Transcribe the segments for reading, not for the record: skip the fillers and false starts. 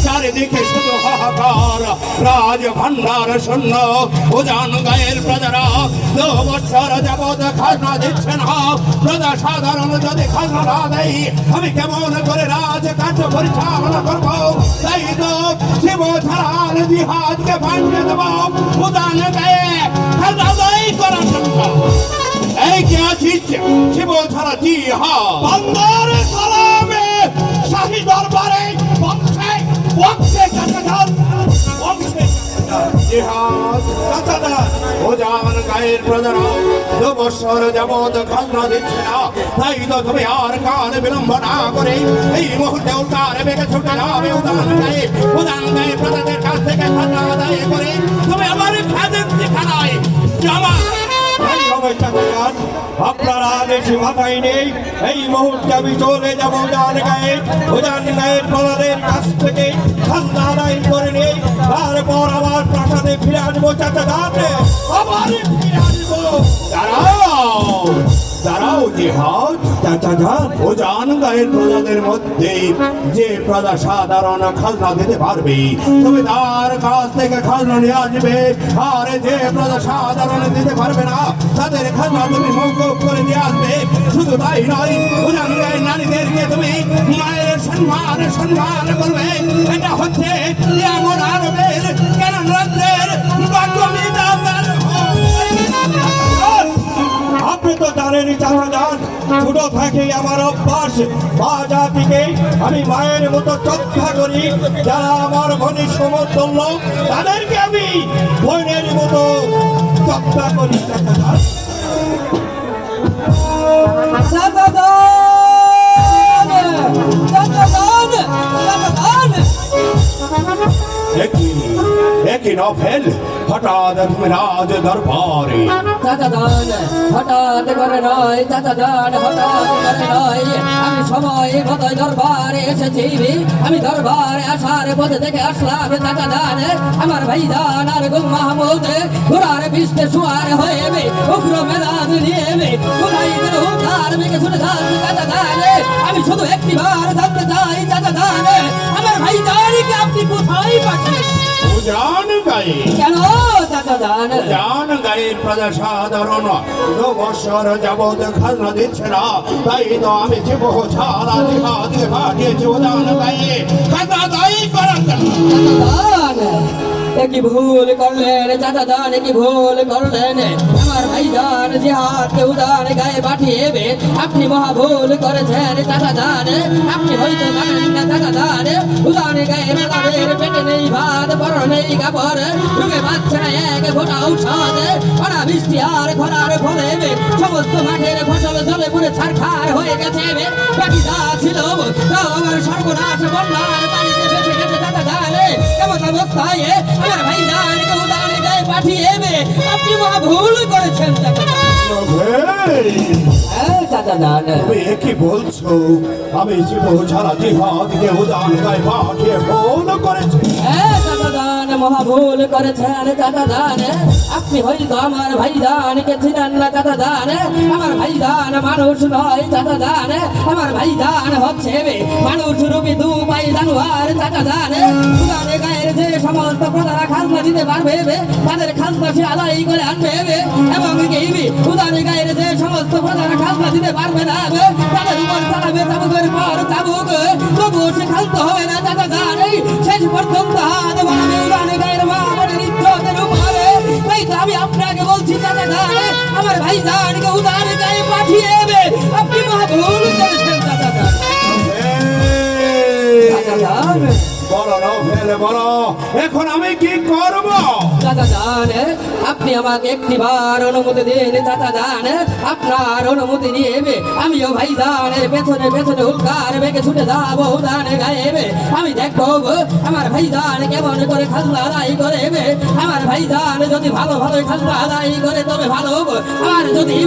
চারিদিকে শুধু হাহাকার, রাজ ভান্ডার শূন্য, উজান গায়ের প্রজারা 2 বছর যাবৎ খাজনা দিচ্ছে না। প্রজা সাধারণ যদি খাজনা না দেয় আমি কেমন করে রাজ কার্য পরিচালনা করব? তাই তো শিব ছাড়াল জিহাদকে ভাঙিয়ে দেব উজান গায়ে খাজনা আদায় করার জন্য। এই কে আছিস শিব ছাড়া জিহাদ? বন্দর সালামে শাহী দরবারে বংশে বংশে চাচাদার বংশে জিহাদ চাচাদার উজান গায়ের প্রজারা 2 বছর যাবৎ খাজনা দিচ্ছে না। তাই তো তুমি আর কাল বিলম্ব না করে এই মুহূর্তে উদ্ধার বেগে ছুটে যাবে উজান গায়ের প্রজাদের কাছ থেকে খাজনা আদায় করে তুমি আমার খাজনা খানায় জমা। চাচাদার আপনার আদেশে মাথায় নেই, এই মুহূর্তে আমি চলে যাব উজান গায়ের প্রজাদের কাছ থেকে খাজনা আদায় করে নেই, তারপর আমার প্রাসাদে ফিরে আসবো চাচাদার, আবার ফিরে আসবো। দাঁড়াও জিহাদ চাচাদার উজান গায়ের প্রজাদের মধ্যে যে প্রজা সাধারণ খাজনা দিতে পারবে তুমি তার কাছ থেকে খাজনা নিয়ে আসবে, আর যে প্রজা সাধারণ দিতে পারবে না তাদের খাজনা তুমি মওকুফ করে দিয়ে আসবে। শুধু তাই নয়, উজান গায়ের নারীদেরকে তুমি মায়ের সম্মান করবে। এটা হচ্ছে এমন আরবের কেন রাজ্যের আপনি তো জানেনই চাচাদার, ছোট থেকে আমার অভ্যাস মা জাতিকে আমি মায়ের মতো শ্রদ্ধা করি। যারা আমার বোনের সমতুল্য তাদেরকে আমি বোনের মতো শ্রদ্ধা করি চাচাদার। একই নভেল হঠাৎ তুমি রাজ দরবারে। চাচাদান হঠাৎ করে নয়, চাচাদান হঠাৎ করে নয়, আমি সময় মতো দরবারে এসেছি। আমি দরবারে আসার পথে দেখে আসলাম চাচাদান আমার ভাইজান আর গুল মাহমুদ ঘোড়ার পিষ্টে শুয়ার হয়ে উগ্র মেজাজ নিয়ে কোথায় যেন হুঙ্কার মেঘে শুনে যাচ্ছি চাচাদান। আমি শুধু একটিবার জানতে চাই চাচাদান আমার ভাইজানকে আপনি কোথায় পাঠিয়েছেন? উজান গায়ে কেন চাচাদান? উজান গায়ের প্রজা সাধারণ 2 বছর যাবৎ খাজনা দিচ্ছে না, তাই তো আমি জীব ছাড়া জিহাদকে পাঠিয়েছি উজান গায়ে খাজনা আদায় করার জন্য। চাচাদান একই ভুল করলেন চাচাদান, একই ভুল করলেন আমার ভাইজান জিহাদকে উজান গায়ে পাঠিয়েবে। আপনি মহা ভুল করেছেন চাচাদান। আপনি হয়তো জানেন না চাচাদান উজান গায়ে তাদের পেটে নেই ভাত, পরনে নেই কাপড়, ঢুকে পাচ্ছে না এক ফোঁটা ঔষধ। খরা বৃষ্টি আর খরার ফলে সমস্ত মাঠের ফসল জলে পুরে ছারখার হয়ে গেছে। বাকি যা ছিল তাও আমার সর্বনাশ বন্যার পানিতে ভেসে গেছে চাচাদান। এমন অবস্থায় আমার ভাইজানকে উজান গায়ে পাঠিয়ে আপনি মহা ভুল করেছেন চাচাদান। তুমি কি বলছো? আমি জীব ছাড়া জিহাদকে উজান গায়ে পাঠিয়ে ভুল করেছি? চাচাদান মহা ভুল করেছেন চাচাদান। আপনি হয়তো আমার ভাইজানকে চিনেন না চাচাদান। আমার ভাইজান মানুষ নয় চাচাদান, আমার ভাইজান হচ্ছে মানুষ রূপী 2 পাই জানোয়ার চাচাদান। উজান গায়ের যে সমস্ত প্রজারা খাজনা দিতে পারবে তাদের খাজনা সে আদায় করে আনবে, এবং উজান গায়ের যে সমস্ত প্রজারা খাজনা দিতে পারবে না তাদের উপর চালাবে চাবুকের পর চাবুক, তবুও সে খালতে হবে না চাচাদান। শেষ পর্যন্ত হাত বাড়াবে উজান গায়ের মা বোনের ইজ্জতের উপরে। তাই তো আমি আপনাকে বলছি চাচাদান আমার ভাইজানকে উজান গায়ে পাঠিয়ে আপনি মহা ভুল করেছেন চাচাদান। চাচাদান বলো নভেল বলো, এখন আমি কি করব? চাচাদান আপনি আমাকে একটিবার অনুমতি দিন চাচাদান। আপনার অনুমতি নিয়ে আমিও ভাইজানের পেছনে পেছনে হুঙ্কার বেগে ছুটে যাবো উজান গায়ে। আমি দেখবো আমার ভাইজান কেমন করে খাজনা আদায় করে। আমার ভাইজান যদি ভালো ভালো খাজনা আদায় করে তবে ভালো, আর যদি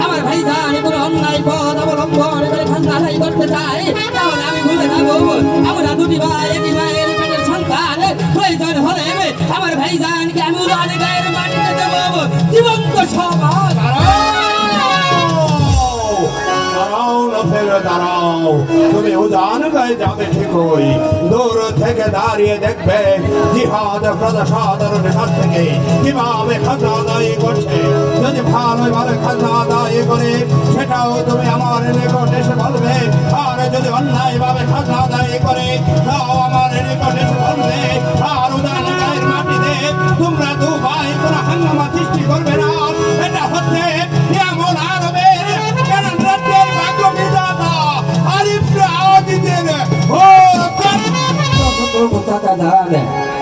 আমার ভাইজান কোনো অন্যায় পথ অবলম্বন করে খাজনা আদায় করতে চায় তাহলে আমি ভুলে যাবো আমরা 2 ভাই একই মায়ের পেটের সন্তান। প্রয়োজন হলে আমার ভাইজানকে আমি উজান গায়ের মাটিতে দেবো জীবন্ত সভা। দাঁড়াও, তুমি উজান গায়ে যাবে ঠিকই, দূর থেকে দাঁড়িয়ে দেখবে জিহাদ প্রজাসাধারণের কাছ থেকে কিভাবে খাজনা আদায় করছে। যদি ভালোভাবে খাজনা আদায় করে সেটাও তুমি আমার নিকট এসে বলবে, আর যদি অন্যায়ভাবে খাজনা আদায় করে তাও আমার নিকট এসে বলবে। আর উজান গায়ের মাটিতে তোমরা দু ভাই কোনো হাঙ্গামা সৃষ্টি করবে না। এটা হচ্ছে এমন আরবের কারণ রাজ্যের ভাগ্য বিধাতা আরিফ আজিদের চাচা যান,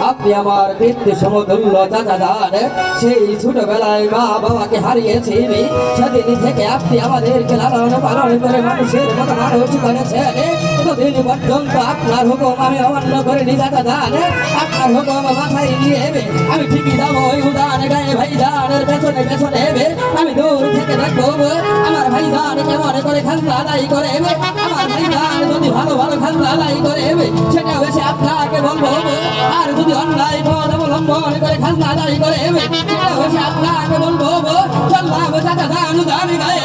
আপনি আমার বৃত্তি সমতুল্য চাচা যান। সেই ছোটবেলায় মা বাবাকে হারিয়েছি, সেদিন থেকে আপনি আমাদেরকে লালন পালন করে মানুষের মতো মানুষ করেছেন। এতদিন পর্যন্ত আপনার হুকুম আমি অমান্য করিনি চাচা যান। আপনার হুকুম মাথায় নিয়ে আমি ঠিকই যাবো ওই উদান গায়ে ভাইজানের পেছনে পেছনে আমি দূর থেকে দেখবো আমার ভাইজান কেমন করে খাজনা আদায় করে। আমার ভাইজান যদি ভালো ভালো খাজনা আদায় করে সেটা এসে আপনাকে বলবো। আর যদি অন্যায় পথ অবলম্বন করে খাজনা আদায় করে সেটা এসে আপনাকে বলবো। চললাম চাচা যান উদান গায়ে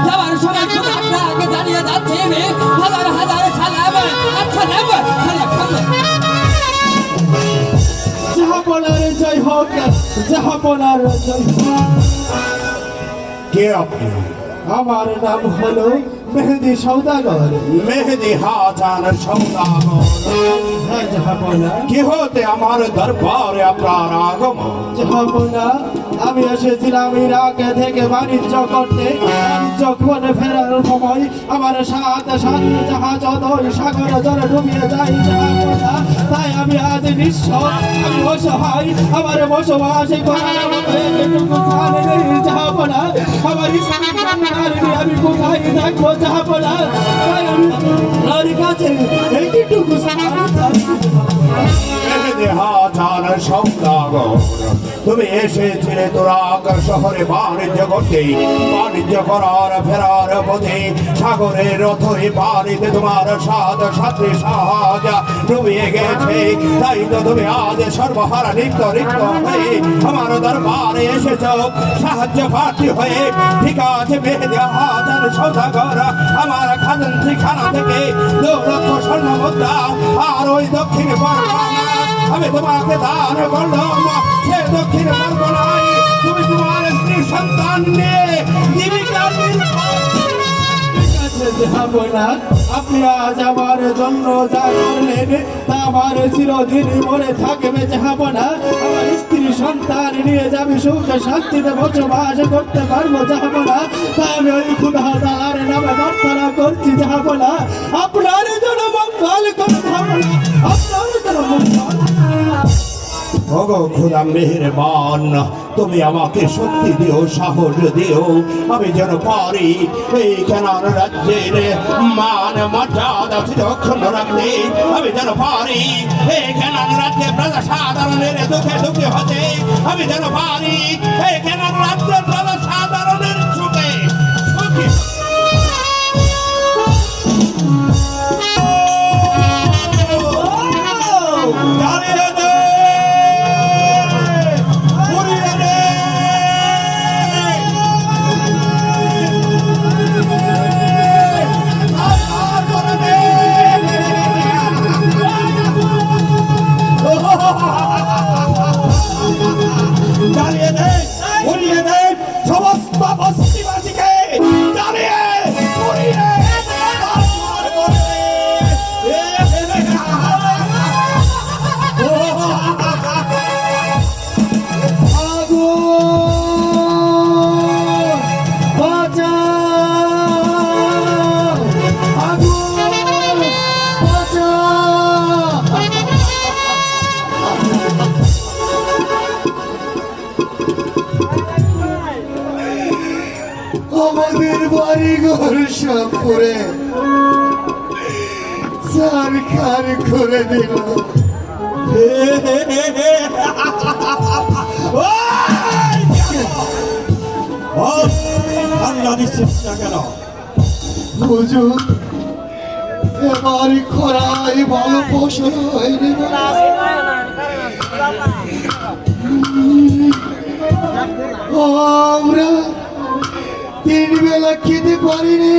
যাওয়ার সময় শুধু আপনাকে জানিয়ে যাচ্ছি হাজার হাজার সালাম। আচ্ছা নেব জাহাপনার জয় হোক, জাহাপনার জয় হোক। কে আপনি? আমার নাম হলো মেহেদি সৌদাগর। মেহেদি হাসান সৌদাগর। হ্যাঁ জাহাপনা। কি হতে আমার দরবারে আপনার আগমন? জাহাপনা, আমি এসেছিলাম ইরাকে থেকে বাণিজ্য করতে। বাণিজ্য করে ফেরার সময় আমার সাথে সাথে জাহাজ ওই সাগর জলে ডুবিয়ে যায় জাহাপনা। তাই আমি আজ নিঃস্ব, আমি অসহায়, আমার বসবাস করার মতো একটুকু স্থান নেই জাহাপনা। আমার স্ত্রী সন্তান আমি কোথায় থাকবো জাহাপনা? তাই আমি আপনার কাছে এইটুকু স্থান চাচ্ছি। মেহেদি হাসান সৌদাগর, তুমি এসেছিলে তুরাগ শহরে বাণিজ্য করতে। বাণিজ্য করার ফেরার পথে সাগরের রথে পানিতে তোমার সাথে সাহায্য ডুবিয়ে গেছে। তাই তো তুমি আজ সর্বহারা নিত্য রিক্ত হয়ে আমার দরবারে এসেছ সাহায্য প্রার্থী হয়ে। ঠিক আছে মেহেদি হাসান সৌদাগর, আমার খাজানখানা থেকে 2 লক্ষ স্বর্ণ মুদ্রা আর ওই দক্ষিণ পরগনা আমি তোমাকে দান করলাম। সে দক্ষিণ পরগনায় তুমি তোমার স্ত্রী সন্তান নিয়ে জীবিকা নির্বাহ। জাহাপনা, আপনি আজ আমার জন্য যা করলেন তা আমার চিরদিন মনে থাকবে জাহাপনা। আমার স্ত্রী সন্তান নিয়ে যাবে সুখে শান্তিতে বসবাস করতে পারবো জাহাপনা। তাই আমি ওই খুদা তাআলার নামে প্রার্থনা করছি জাহাপনা, আপনার জন্য মঙ্গল করে জাহাপনা, আপনার জন্য মঙ্গল। ওগো খোদা মেহেরবান, তুমি আমাকে শক্তি দিও, সাহস দিও, আমি যেন পারি এই কেনার রাজ্যের মান মর্যাদা অক্ষুণ্ণ রাখতে। আমি যেন পারি এই কেনার রাজ্যে প্রজাসাধারণের দুঃখে দুঃখে হতে। আমি যেন পারি এই কেনার রাজ্যের প্রজাসাধারণের সুখে সুখী। আমাদের বাড়ি ঘর সব করে সরকার করে দিল। কেন হুজুর, এবার খরাই ভালো ফসল হয়নি। আমরা 3 বেলা খেতে পারিনি,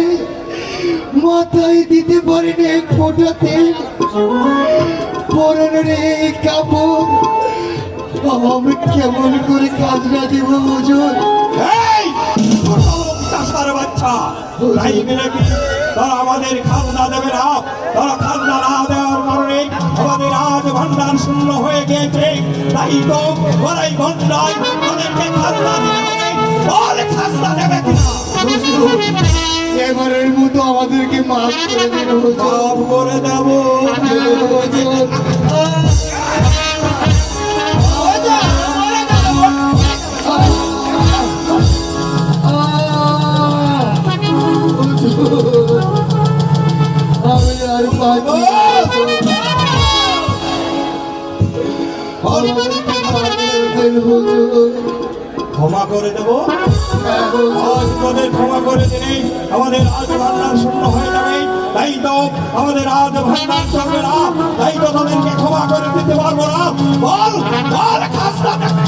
মাথায় দিতে পারিনি এক ফোঁটা তেল, পরনের এই কাপড় আমি কেমন করে খাজনা দেব হুজুর? এই চাষার বাচ্চা, তাই বলে কি তারা আমাদের খাজনা দেবে না? তারা খাজনা না দেওয়ার কারণে আমাদের আজ ভান্ডার শূন্য হয়ে গিয়েছে। তাই তো ওরাই ভান্ডার তাদেরকে খাজনা দিতে হবে। বল খাজনা দেবে কিনা? হুজুর, এবারের মতো আমাদেরকে মাফ করে দিন হুজুর। মাফ করে দেবো। হুজুর, আমি আর পাচ্ছি না। আমাদেরকে মাফ করে দিন হুজুর। ক্ষমা করে দেবো। হ্যাঁ হুজুর। আজ তোদের ক্ষমা করে দিলে আমাদের আজ ভান্ডার শূন্য হয়ে যাবে। তাই তো আমাদের আজ ভান্ডার চলবে না। তাই তো তাদেরকে ক্ষমা করে দিতে পারবো না। বল বল খাজনা দেবে।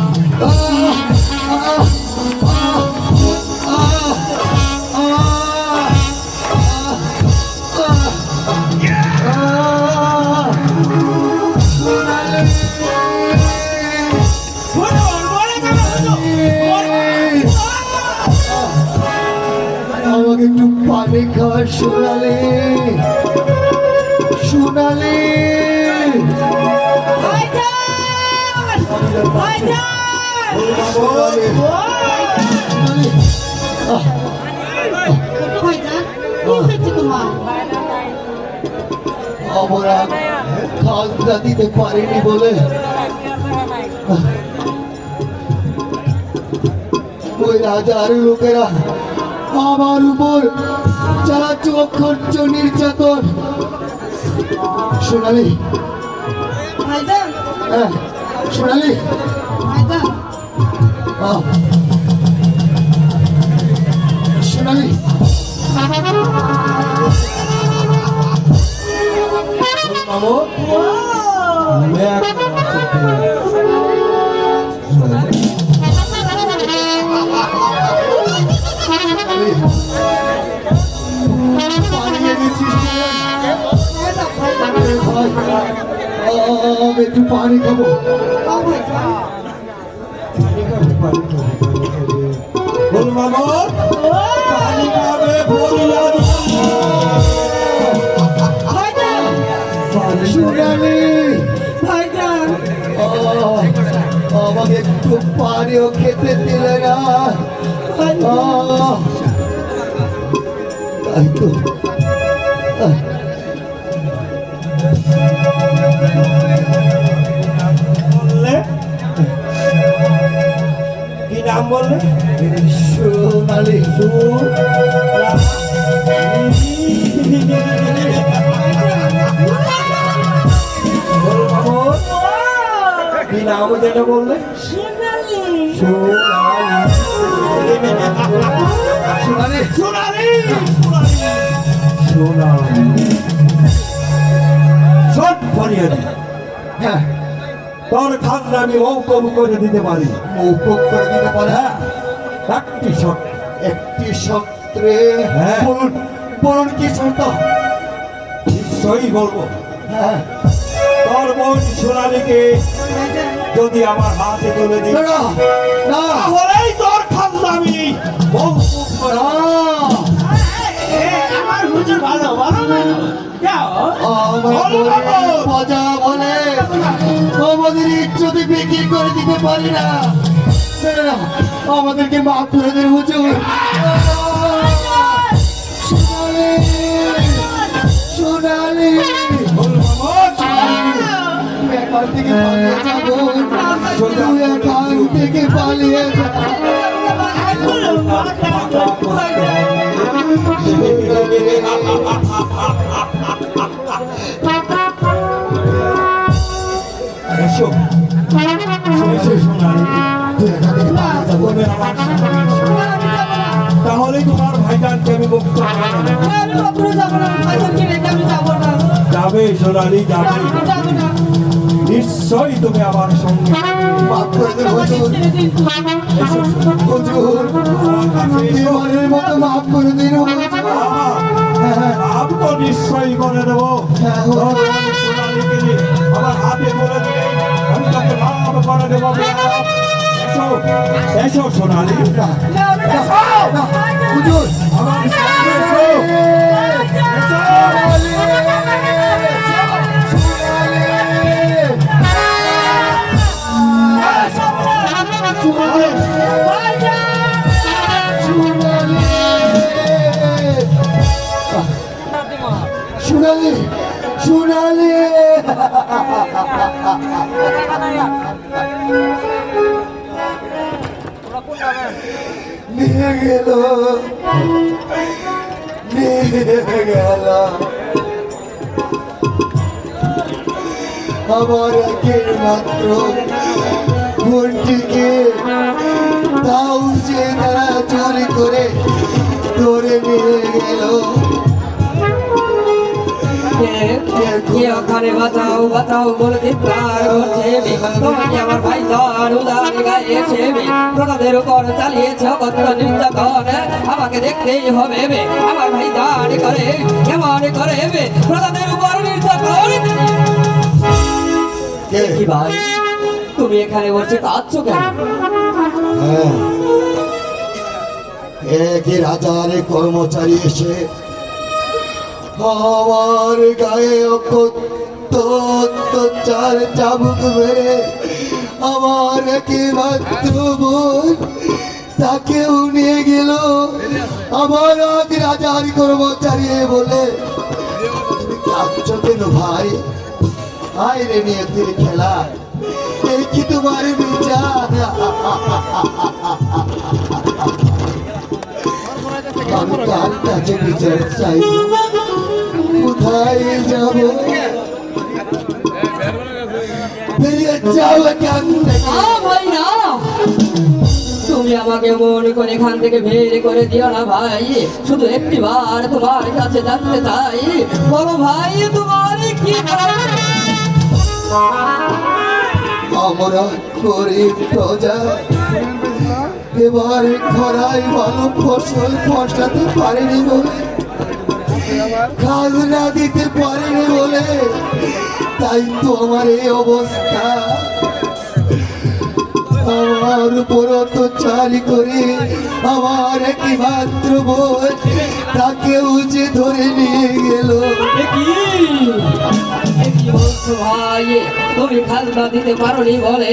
আমাকে একটু পানি খাওয়া শোনালে শোনালে আমরা খাজনা দিতে পারিনি বলে ওই রাজার লোকেরা আমার উপর যারা চক্ষুচ্ছ নির্যাতন। সোনালি, হ্যাঁ সোনালি, সোনালি, আমি একটু পানি খাবো। বল মামুদ, পানি খাবে বলিয়া সোনালি, আমাকে একটু পানিও খেতে দিলে না। তাই তো বললে কি নাম বললে? সোনালি, বল মামুদ, কি নাম যেটা বললে? সোনালি। সোনালি, সোনালি সোনালি শট ভরিয়ে দি। হ্যাঁ তোর খাজনা আমি মৌকুব করে দিতে পারি। মৌকুব করে দিতে পারে। হ্যাঁ, একটি শট। একটি সত্রে হ্যাঁ। বলুন বলুন কি শর্ত? নিশ্চয়ই বলবো। হ্যাঁ তোর বোন সোনালীকে যদি আমার হাতে তুলে দিই, না না তাহলেই তোর খাজনা আমি মৌকুব করে না। আমার হুজুর ভালো ভালো যাও আমার বলে মজা বলে আমাদের ইজ্জতে বিক্রি করে দিতে পারি না। না, না, আমাদেরকে মাফ করে দেন হুজুর। সোনালি, সোনালি, বল মামুদ, তুই এখান থেকে পালিয়ে যাবো। তুই এখান থেকে পালিয়ে যা। এসো এসো সোনালী, তুই এখান থেকে পালিয়ে যাবো। বলবে আমার সঙ্গে এসো। তাহলেই তোমার ভাইজানকে আমি মুক্ত করে দেব। যাবে সোনালী, যাবে। নিশ্চয়ই তুমি আমার সঙ্গে মাফ করে দেন হুজুর। এসো হুজুর আমার কাছে এসো। এবারের মতো মাফ করে দিন হুজুর। লাভ তো নিশ্চয়ই করে দেবো। হ্যাঁ। তোর বোন সোনালীকে আমার হাতে তুলে দিলে আমি তোকে লাভ করে দেবো। এসো এসো সোনালী, হুজুর আমার সঙ্গে এসো। এসো। সোনালি সোনালি নিয়ে গেল নিয়ে গেল আমার একের মাত্র বোনটিকে, তাও যে তারা চুরি করে ধরে নিয়ে গেল। কে ওখানে বাঁচাও বাঁচাও বলে চিৎকার করছে তোমাকে আমার ভাই জান উদার গায়ে এসে প্রতাদের উপর চালিয়েছে অকথ্য নির্যাতন। আমাকে দেখতেই হবে আমার ভাই জান করে কেমন করে প্রতাদের উপর নির্যাতন। কি ভাই তুমি এখানে বসে কাঁদছো কেন? হ্যাঁ, এক রাজার কর্মচারী এসে আমার গায়ে অত্যাচার চাবুক মেরে আমার একমাত্র বোন তাকেও নিয়ে গেল। আমার এক রাজার কর্মচারী বলে কাঁদছো কেন ভাই? আয় রে নিয়তির খেলা, এই কি তোমার বিচার? আমি কার কাছে বিচার চাই? কোথায় যাব? বেরিয়ে যাও এখান থেকে। ভাই না, তুমি আমাকে মনে করে এখান থেকে বের করে দিও না ভাই। শুধু একটি বার তোমার কাছে জানতে চাই, বলো ভাই তোমার কি আমরা গরিব প্রজা, এবার খরায় ভালো ফসল ফসাতে পারেনি বলে, খাজনা দিতে পারেনি বলে, তাই তো আমার এই অবস্থা। আমার উপর অত্যাচারী করে আমার একমাত্র বোন তাকেও যে ধরে নিয়ে গেল। ভাই তুমি খাজনা দিতে পারোনি বলে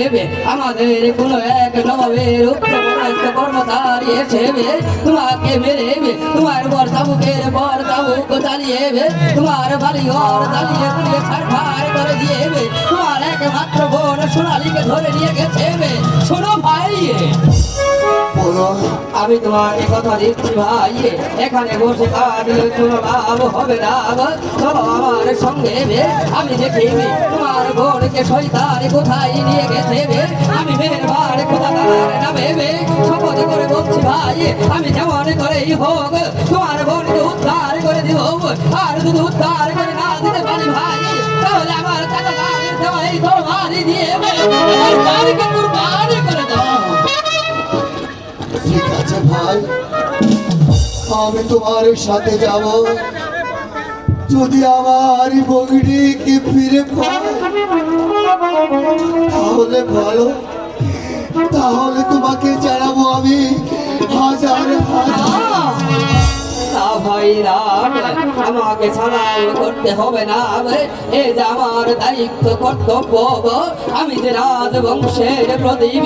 আমাদের কোনো এক নবাবের উচ্চপদস্থ কর্মচারী এসে তোমাকে মেরে তোমার পর তাবুকের পর তাবুক চালিয়ে তোমার বাড়িঘর জ্বালিয়ে পুড়িয়ে ছাড়খাড় করে দিয়ে তোমার একমাত্র বোন সোনালীকে ধরে নিয়ে গেছে। শোনো ভাই, আমি তোমাকে কথা দিচ্ছি ভাই, এখানে বসে কাঁদলে কোনো লাভ হবে না। চলো আমার সঙ্গে আমি দেখি তোমার বোনকে শয়তান কোথায় নিয়ে গেছে। আমি মেহেরবান খোদা তাআলার নামে শপথ করে বলছি ভাই, আমি যেমন করেই হোক তোমার বোনকে উদ্ধার করে দিব। আর যদি উদ্ধার করে না দিতে পারি ভাই, তাহলে আমার চাচা দাদের দেওয়া এই তরবারি দিয়ে আমার বাড়িকে কুরবানি করে দাও। ঠিক আছে ভাই, আমি তোমার সাথে যাব। যদি আমার বগিটিকে ফিরে পাই তাহলে ভালো, তাহলে তোমাকে জানাবো আমি হাজার হাজার। না ভাই না, আমাকে সালাম করতে হবে না। এই যে আমার দায়িত্ব কর্তব্য, আমি যে রাজবংশের প্রদীপ,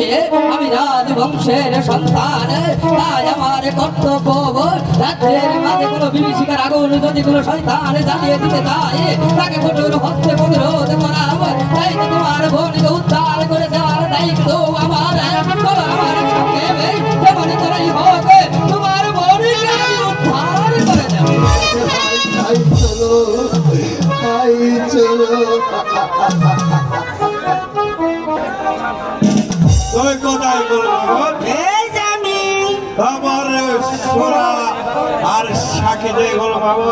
আমি রাজবংশের সন্তান, তাই আমার কর্তব্য রাজ্যের মাঝে কোনো বিভীষিকার আগুন যদি কোনো শয়তান জ্বালিয়ে দিতে চায় তাকে কঠোর হস্তে প্রতিরোধ করা। তাই তো তোমার বোনকে উদ্ধার করে দেওয়ার দায়িত্ব আমার। চলো আমার সঙ্গে যেমন করেই হোক তোমার বোনকে আমি উদ্ধার করে দেব। তাই চলো, তাই চলো। তুই কোথায় করবো? আমার সোনা আর সাক্ষী দিয়ে গেল বাবু।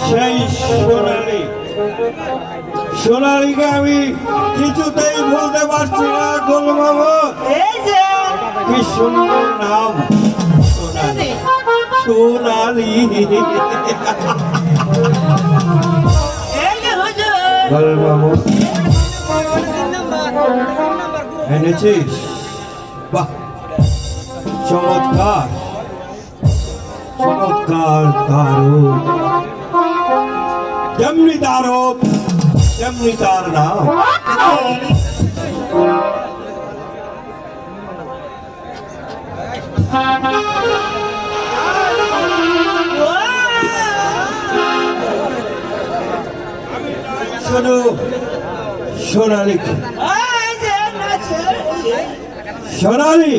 সেই সোনালি সোনালীকে আমি কিছুতেই ভুলতে পারছি না গোল মামুদ। এই যে কি সুন্দর নাম সোনালী। সোনালী এই যে হুজুর গোল মামুদ এনেছিস? বাহ, চমৎকার চমৎকার, দারুণ। যেমনি দারুণ তেমনি তার নাম। শোনো সোনালী, এই যে নাচে সোনালী,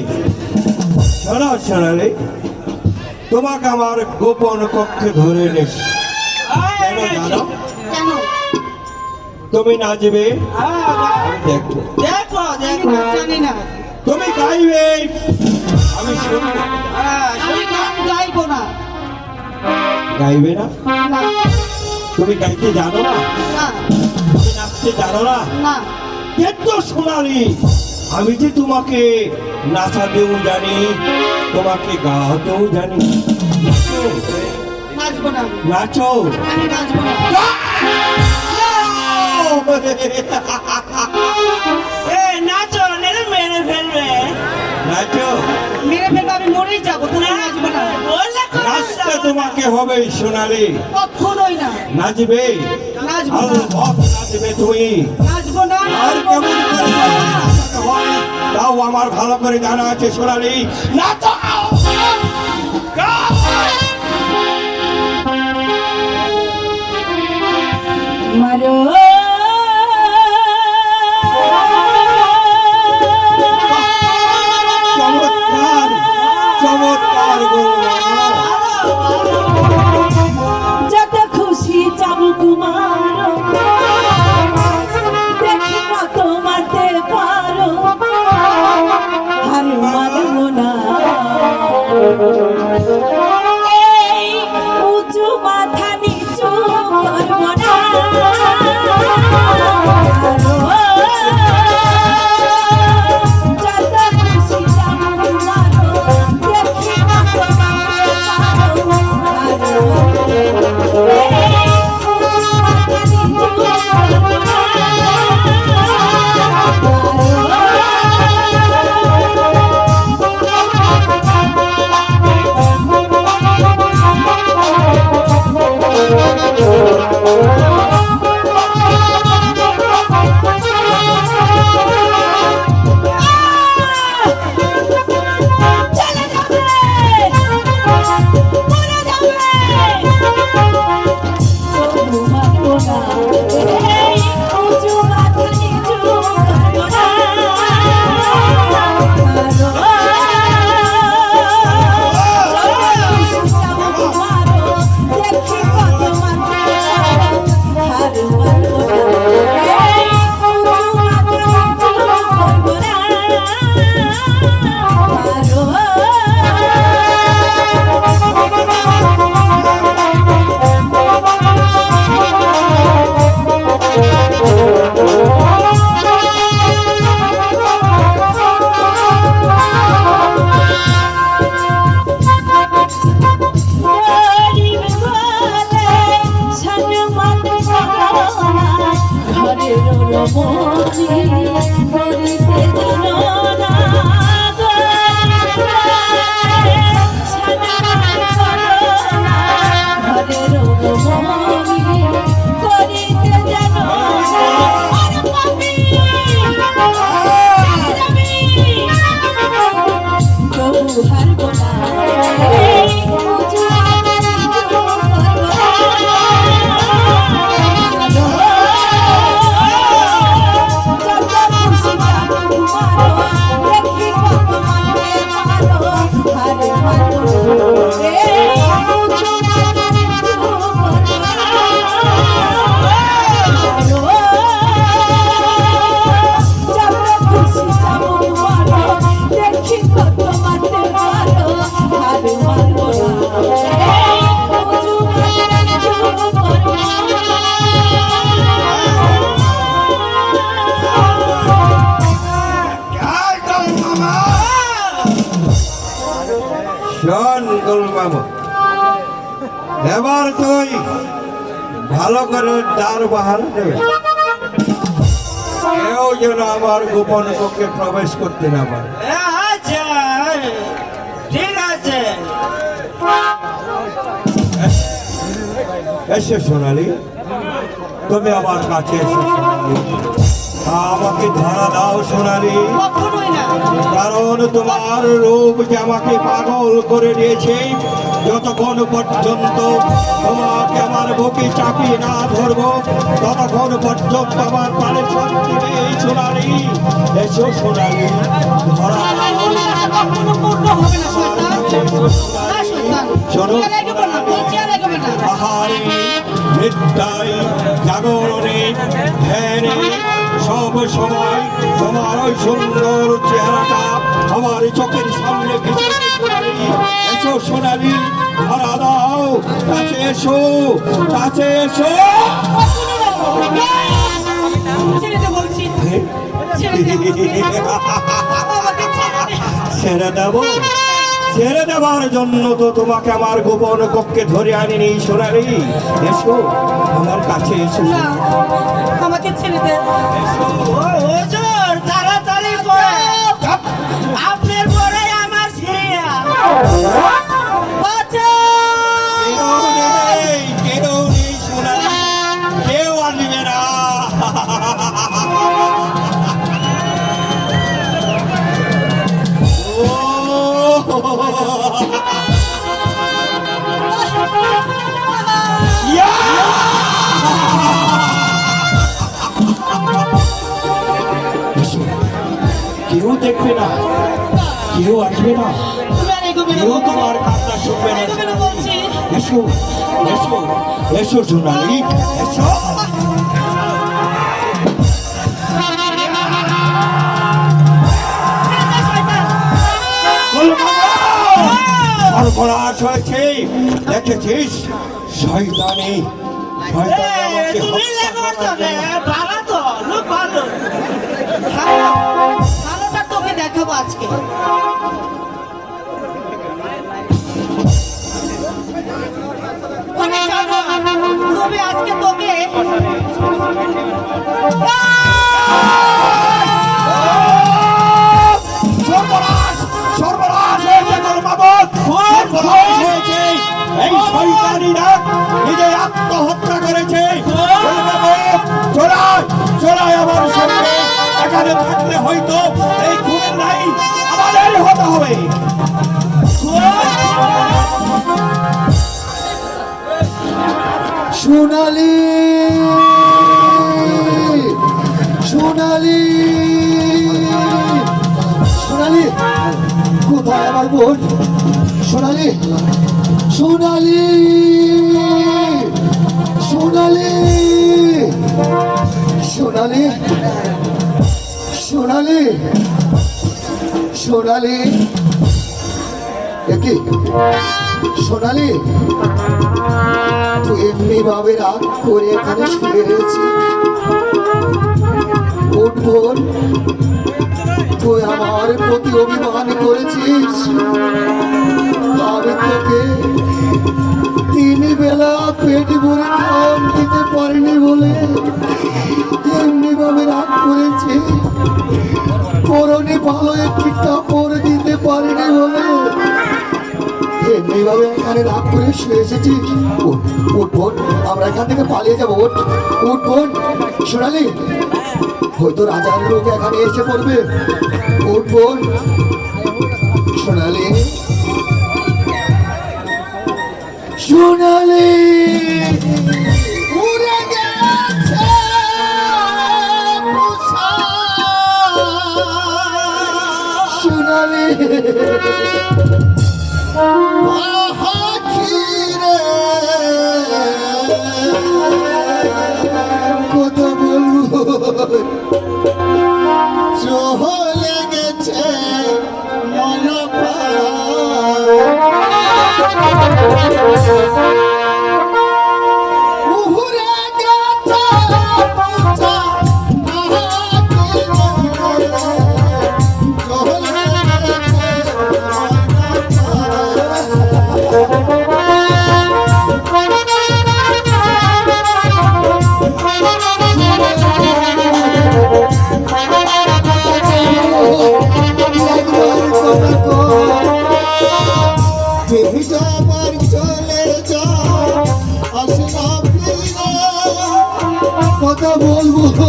শোনো সোনালী, তোমাকে আমার গোপন কক্ষে ধরে নিস। কেন জানো? কেন তুমি নাচবে, দেখো। দেখো দেখো জানি না তুমি গাইবে, আমি শুনবো। আমি গান গাইবো না গাইবে না? না তুমি গাইতে জানো না? না তুমি নাচতে জানো না? না দেখো সোনালী, আমি যে তোমাকে নাচাতেও জানি, তোমাকে গাওয়াতেও জানি। নাচবো না নাচো। আমি নাচবো না এই নাচো নেড়ে মেরে ফেলবে নাচো। মেরে ফেলবে আমি মরেই যাবো তুমি নাচবো না নাচতে তোমাকে হবে সোনালী। কখনোই না নাচবে, নাচবো আরো না সব নাচবে তুমি। নাচবো না আর কেমন করে নাচতে হয় তাও আমার ভালো করে জানা আছে সোনালী। নাচো। মারো চমৎকার চমৎকার যত খুশি চাবুক মারো দেখি কত মারতে পারো হার মানবো না এই উঁচু মাথা নিচু করবো না যত খুশি চাবুক মারো দেখি কত মারতে পারো থামো। এবার তুই ভালো করে দ্বার বাহার দেবে, কেউ যেন আমার গোপন কক্ষে প্রবেশ করতে না পারে। আচ্ছা, ঠিক আছে। এসে সোনালি, তুমি আমার কাছে এসে সোনালি, আমাকে ধরা দাও সোনালি, কখনোই না। কারণ তোমার রূপ যে আমাকে পাগল করে দিয়েছে। যতক্ষণ পর্যন্ত তোমাকে আমার বুকে চাপিয়ে না ধরবো, ততক্ষণ পর্যন্ত আমার প্রাণে শান্তি নেই সোনালি। এসো সোনালি, ধরা দাও। কখনো পূর্ণ হবে না শয়তান। না শয়তান, শোনো। তুই আর এগোবে না, বলছি আর এগোবে না। আহারে, নিদ্রায়, জাগরণে, ধ্যানে, সব সময় তোমার ওই সুন্দর চেহারাটা আমার চোখের সামনে ভেসে ওঠে সোনালি। এসো সোনালি, ধরা দাও, কাছে এসো, কাছে এসো। ছেড়ে দে বলছি, ছেড়ে দে। আমাকে ছেড়ে দে। ছেড়ে দেব? ছেড়ে দেওয়ার জন্য তো তোমাকে আমার গোপন কক্ষে ধরে আনিনি সোনালি। এসো আমার কাছে এসো। না, আমাকে ছেড়ে দে। হুজুর, তাড়াতাড়ি পড়ে। আপনার পরে আমার সিরিয়া। বাঁচাও! কেউ নেই সোনালি, কেউ আসবে না। কেউ দেখবে না, কেউ আসবে না, তুমি আর এগোবে না, কেউ তোমার কান্না শুনবে না। এগোবে না বলছি। এসো, এসো, এসো সোনালি, এসো। ছেড়ে দে শয়তান। সর্বনাশ হয়েছে, দেখেছিস শয়তানি, শয়তানি আমাকে তুমি হত্যা লেগর করবার যাবে, জন্য। ভালো তো, লোক ভালো। ভালোটা তোকে দেখাবো আজকে। তুমি জানো, তুমি আজকে তোকে সর্বনাশ, সর্বনাশ হয়েছে তোর বাবদ, সর্বনাশ হয়েছে। এই শয়তানিরা নিজে আত্মহত্যা করেছে। ওর বাবদ, চড়াই, চড়াই আমার সঙ্গে। এখানে থাকলে হয়তো এই খুনের নাই আমাদের হতে হবে। সোনালি, সোনালি, সোনালি, কোথায় আমার বোন? সোনালি, সোনালি, সোনালি, সোনালি, সোনালি, সোনালি, কি সোনালি, তুই এমনি ভাবে রাগ করে এখানে শুয়ে রয়েছি। উঠ বোন, তুই আমার প্রতি অভিমান করেছিস। আমি তোকে 3 বেলা পেট ভরে খাওয়ান দিতে পারিনি বলে এমনি ভাবে রাগ করেছি। পরনে ভালো একটি কাপড় দিতে পারিনি বলে এমনি ভাবে এখানে রাগ করে শুয়ে এসেছিস। উঠ বোন, আমরা এখান থেকে পালিয়ে যাবো। উঠ, উঠ বোন। সোনালি, হয়তো রাজার লোক এখানে এসে পড়বে। উঠ বোন। সোনালি, সোনালি, উড়ে গেছে পোষা। সোনালি, পাখিরে কথা বলবো, চলে গেছে মন উহুরে গেছে পোষা। চলে গেছে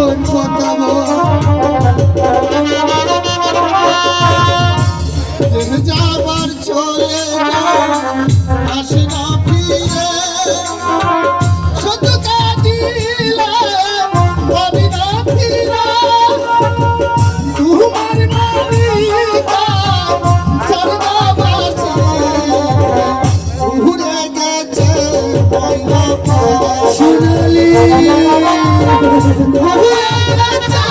বোন কথা বল যাবার চলে আসে না ফিরে শুধু কাটিলে পাবি না ফিরে তোমার মালিকা চরদা বাসে উড়ে গেছে সোনালি উড়ে গেছে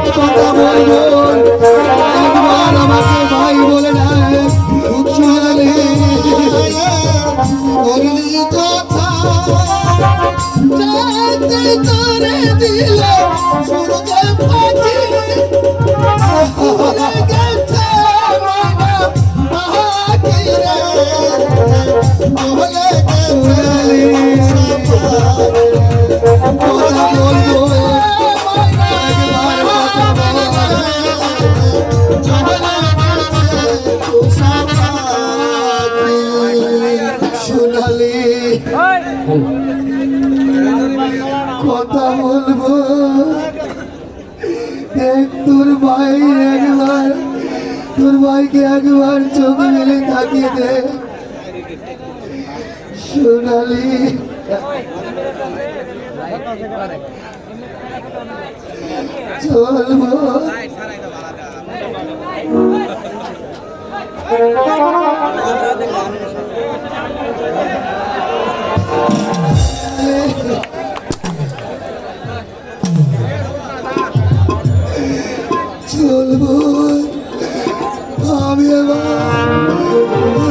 কথা বলবো একবার আমাকে ভাই বলে ডাক সোনালি করলি কথা যাতে করে দিল সূর্যে ফাঁকি উড়ে গেছে মামা আহাকিরে উড়ে গেছে কথা বলবো একবার কথা সোনালি কথা বলবো দেখ তোর ভাই একবার তোর ভাইকে একবার চোখ মেলে তাকিয়ে দে সোনালি চলবো চলবো আমি এবার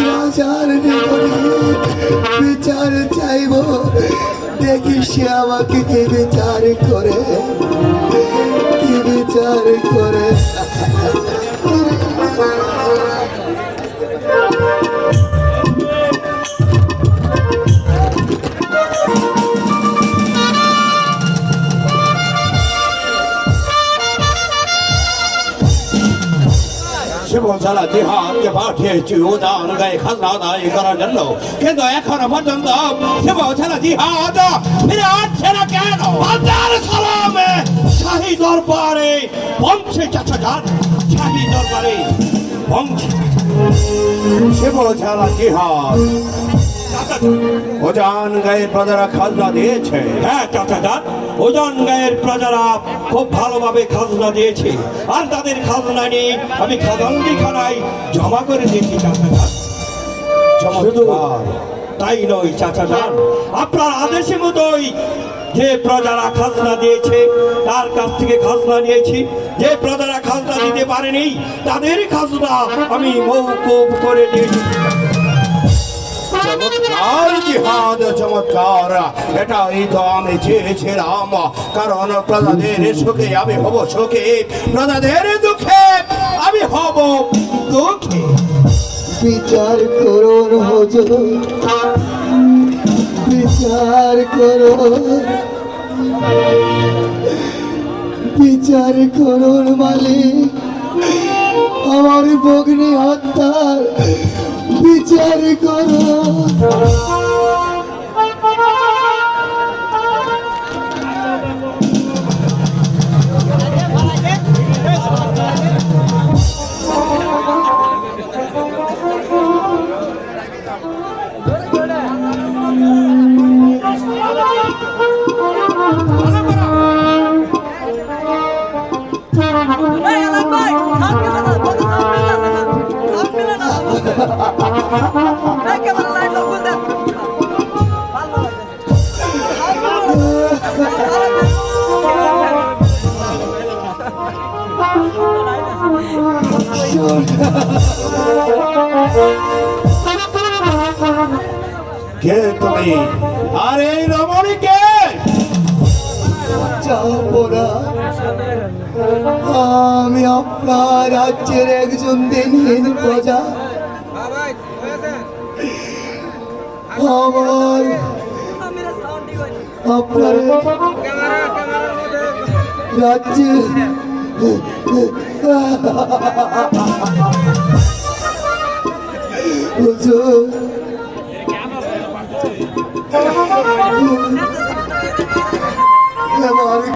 রাজার নিকটে বিচার চাইব দেখি সে আমাকে কি বিচার করে কি বিচার করে শিবশালা জিহাদকে পাঠিয়েছি উদান গায়ে খাজনা আদায় করার জন্য, কিন্তু এখনো পর্যন্ত শিবশালা জিহাদ ফিরে আসছে না কেন? বাজার সালামে শাহী দরবারে পৌঁছে চাচা যান শাহী দরবারে পৌঁছে শিবশালা জিহাদ উদান গায়ে প্রজারা খাজনা দিয়েছে। হ্যাঁ চাচা যান ওজন গায়ের প্রজারা খুব ভালোভাবে খাজনা দিয়েছে, আর তাদের খাজনা নিয়ে আমি খাজানখানায় জমা করে দিয়েছি চাচা যান। শুধু তাই নয় চাচা যান, আপনার আদেশের মতোই যে প্রজারা খাজনা দিয়েছে তার কাছ থেকে খাজনা নিয়েছি, যে প্রজারা খাজনা দিতে পারেনি তাদের খাজনা আমি মওকুফ করে দিয়েছি। চমৎকার জিহাদ, চমৎকার, এটাই তো আমি চেয়েছিলাম। কারণ প্রজাদের সুখে আমি হব সুখে, প্রজাদের দুঃখে আমি হব দুঃখে। বিচার করুন হুজুর বিচার করুন, বিচার করুন মালিক, আমার ভগ্নী হত্যার বিচার করুন। কে তুমি? আর এই রমণীকে? চাপরা, আমি আপনার রাজ্যের একজন দিনহীন প্রজা। আমার আপনার রাজ্যে হুজুর, আমার